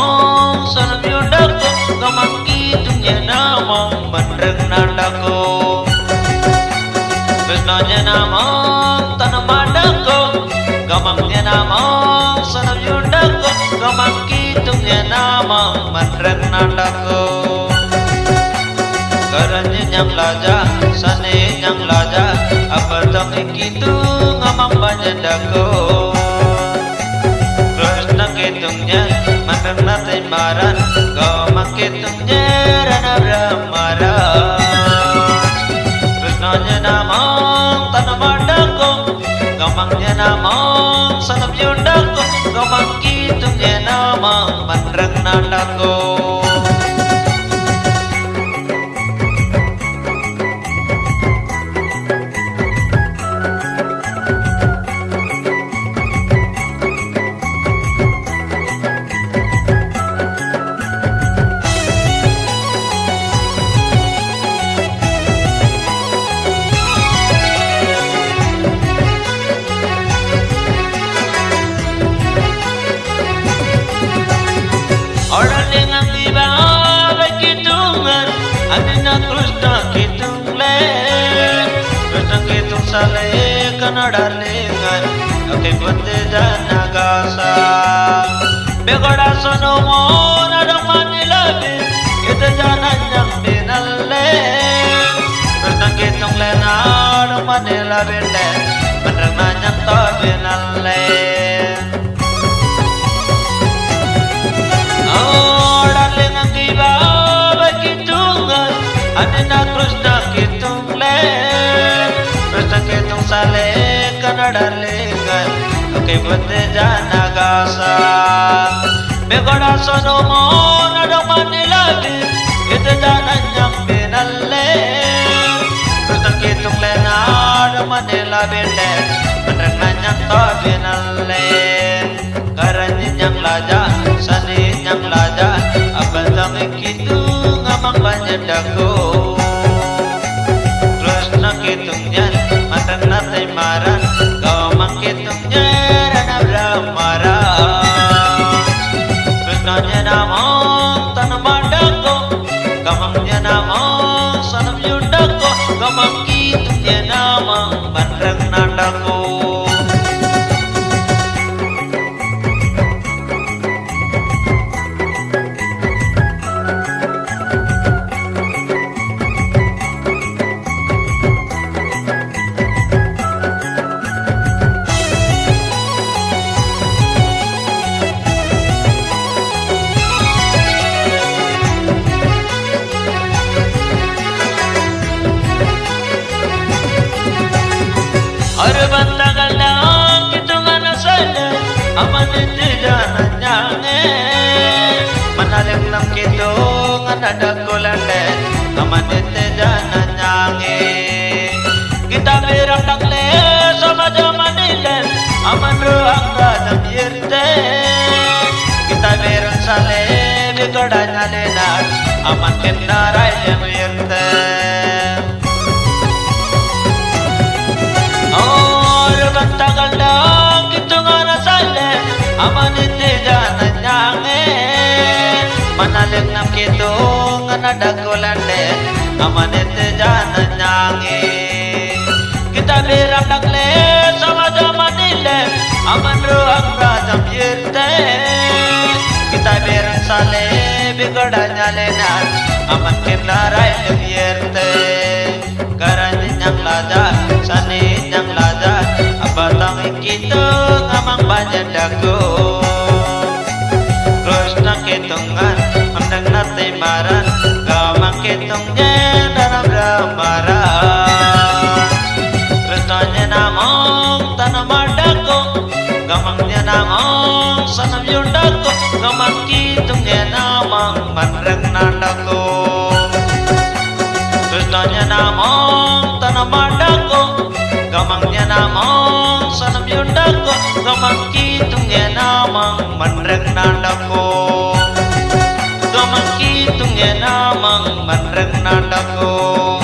namong sanam yundako gamang kitungnya namong bandreng nandako Krishnanya namong tanamadako gamangnya namong sanam yundako gamang kitungnya namong bandreng nandako Karanya yang laja sane yang laja apa tangi kitu ngamang banyak dako Krishna kitungnya mandang natai maran gamang kitungnya rana brahmaran Krishnanya namang tanamadako gamangnya namang sanam yundako gamang kitungnya namang mandang nandako Dengan tiba kitungan adina Krishna kitungle Krishna kitung sale Kannada lengan ake bande jana gasa begoda sono mona ramanilabe ite jana nyam binalle Krishna kitungle na ramanilabe le manrana nyam to binalle adina Krishna kitungle Krishna kitung sale Kannada lengan ake bande jana gasa begoda sono mona ramanilabe ite jana nyam binalle Krishna kitungle na ramanilabe le manrana nyam to binalle karanya yang laja sane yang laja abang kitu ngamang banyak dako Krishna kitungnya matan natai maran gamang kitungnya rana brahmaran Krishnanya namong tanamadako gamangnya namong sanam yundako gamang kitungnya namong bandreng nandako Bantagal kitungan asala amanite jana nyange manaling nam kitungan adakulande amanite jana nyange kita berang takle sama jamanile amanru angga jamyirte kita berang sale bigoda nyalena aman kendarai jamyirte Bantagal kitungan asale amanite jana nyange manaling nam kitungan adakulande amanite jana nyange kita berang dakle sama jamanile amanru angga jamyirte kita berang sale bigoda nyalena aman kendarai jamyirte karanya yang laja sane yang laja batang kita ngamang banyak dako Krishna kitungan mandang natai maran gamang kitungnya dalam brahmaran Krishnanya namong tanamadako gamangnya namong sanam yundako gamang kitungnya namong bandreng nandako Krishnanya namong tanamadako gamangnya namong sanam yundako gamang kitungnya namang bandreng nandako gamang kitungnya namang bandreng nandako